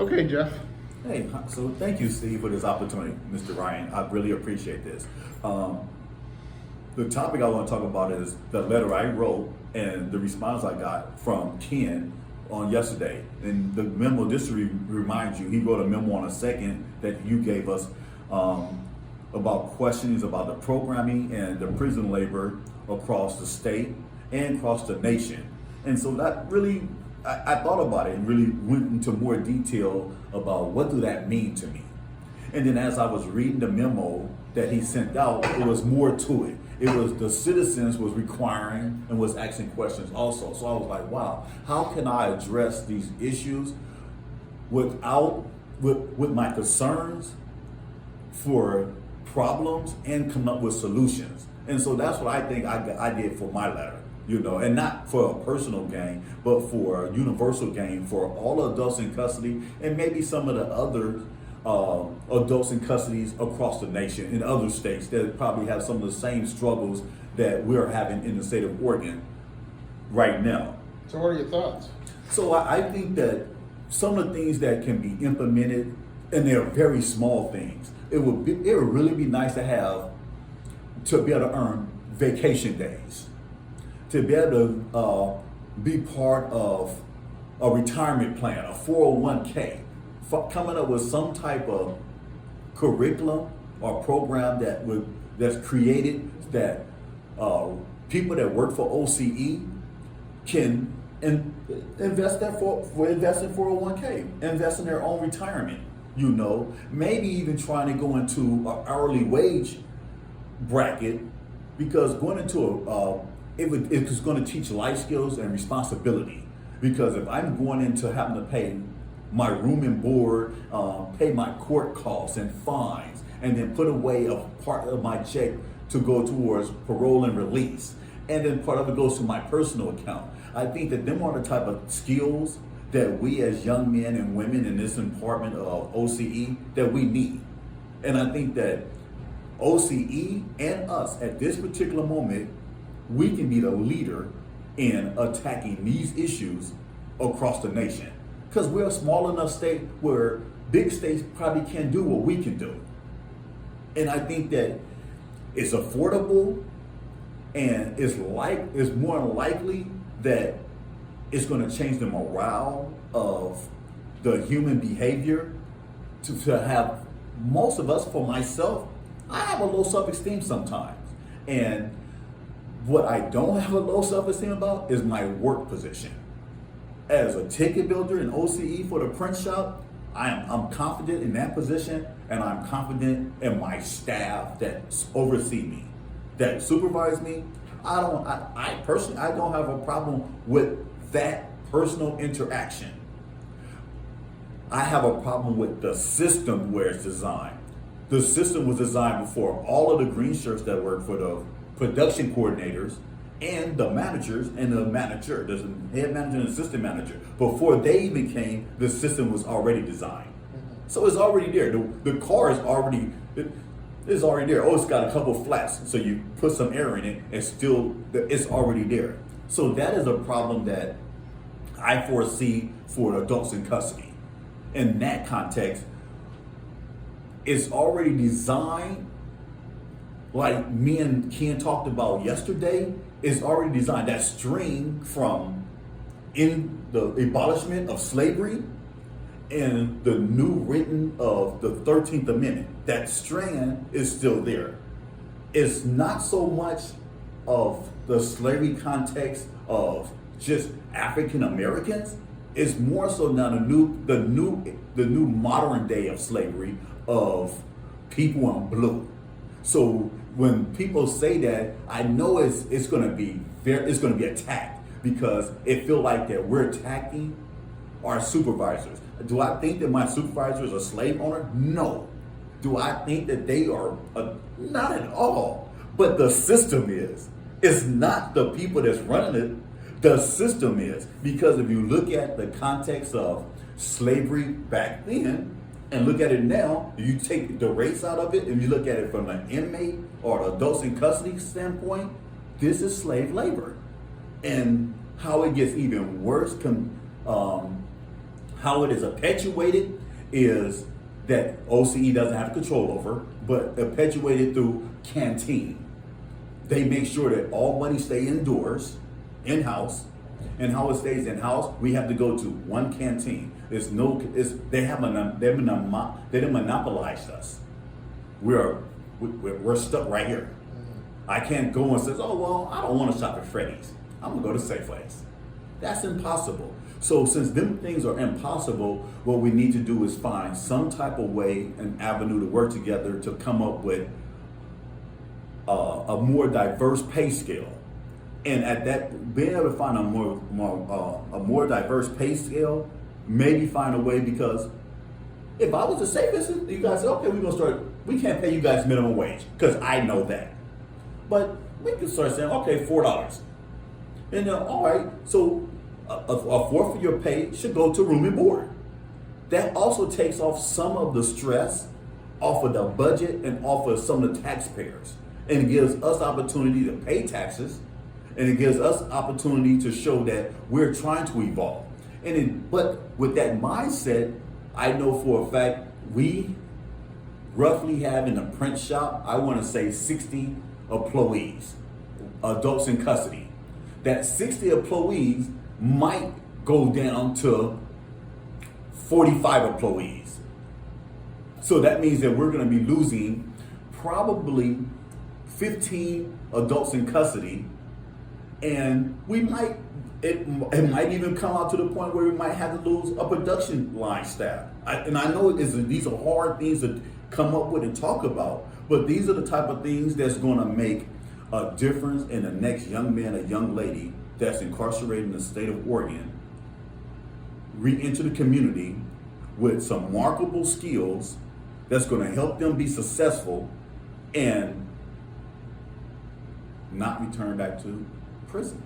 Okay, Jeff. Hey, so thank you, Steve, for this opportunity, Mr. Ryan. I really appreciate this. The topic I want to talk about is the letter I wrote and the response I got from Ken on yesterday. And the memo, just to remind you, he wrote a memo on a second that you gave us about questions about the programming and the prison labor across the state and across the nation. And so that really, I thought about it and really went into more detail about what do that mean to me. And then as I was reading the memo that he sent out, it was more to it. It was the citizens was requiring and was asking questions also. So I was like, wow, how can I address these issues without with my concerns for problems and come up with solutions? And so that's what I think I did for my letter, and not for a personal gain, but for a universal gain for all adults in custody and maybe some of the other adults in custody across the nation in other states that probably have some of the same struggles that we're having in the state of Oregon right now. So what are your thoughts? So I think that some of the things that can be implemented, and they're very small things, it would really be nice to have to be able to earn vacation days, to be able to be part of a retirement plan, a 401k, coming up with some type of curriculum or program that's created that people that work for OCE can invest in 401k, invest in their own retirement. Maybe even trying to go into an hourly wage bracket, because going into it's going to teach life skills and responsibility. Because if I'm going into having to pay my room and board, pay my court costs and fines, and then put away a part of my check to go towards parole and release, and then part of it goes to my personal account. I think that them are the type of skills that we as young men and women in this department of OCE that we need. And I think that OCE and us at this particular moment, we can be the leader in attacking these issues across the nation. Because we're a small enough state where big states probably can't do what we can do. And I think that it's affordable, and it's more likely that it's going to change the morale of the human behavior to have most of us, for myself, I have a low self-esteem sometimes. And what I don't have a low self-esteem about is my work position. As a ticket builder in OCE for the print shop, I'm confident in that position, and I'm confident in my staff that oversee me, that supervise me. I personally don't have a problem with that personal interaction. I have a problem with the system where it's designed. The system was designed before all of the green shirts that work for the production coordinators and the managers and the manager, there's a head manager and assistant manager. Before they even came, the system was already designed. So it's already there. The car is already it's already there. Oh, it's got a couple flaps, so you put some air in it, and still it's already there. So that is a problem that I foresee for adults in custody. In that context, it's already designed, like me and Ken talked about yesterday. It's already designed. That string from in the abolishment of slavery and the new written of the 13th Amendment, that strand is still there. It's not so much of the slavery context of just African Americans. It's more so now the new modern day of slavery of people in blue. So when people say that, I know it's going to be attacked, because it feels like that we're attacking our supervisors. Do I think that my supervisor is a slave owner? No. Do I think that they are? Not at all. But the system is. It's not the people that's running it. The system is. Because if you look at the context of slavery back then and look at it now, you take the race out of it and you look at it from an inmate or an adults in custody standpoint, this is slave labor. And how it gets even worse, How it is perpetuated is that OCE doesn't have control over, but perpetuated through canteen. They make sure that all money stay indoors, in-house, and how it stays in-house, we have to go to one canteen. They monopolized us. We're stuck right here. I can't go and say, oh, well, I don't want to shop at Freddy's. I'm going to go to Safeways. That's impossible. So since them things are impossible, what we need to do is find some type of way, an avenue to work together to come up with a more diverse pay scale. And at that, being able to find a more diverse pay scale, maybe find a way, because if I was to say this, you guys say, okay, we can't pay you guys minimum wage, because I know that. But we can start saying, okay, $4. And all right, so a fourth of your pay should go to room and board. That also takes off some of the stress off of the budget and off of some of the taxpayers. And it gives us opportunity to pay taxes, and it gives us opportunity to show that we're trying to evolve. But with that mindset, I know for a fact we roughly have in the print shop, I want to say 60 employees, adults in custody. That 60 employees might go down to 45 employees. So that means that we're going to be losing probably 15 adults in custody, and it might even come out to the point where we might have to lose a production line staff. I know these are hard things to come up with and talk about, but these are the type of things that's going to make a difference in the next young man or young lady that's incarcerated in the state of Oregon re-enter the community with some marketable skills that's going to help them be successful and not return back to prison.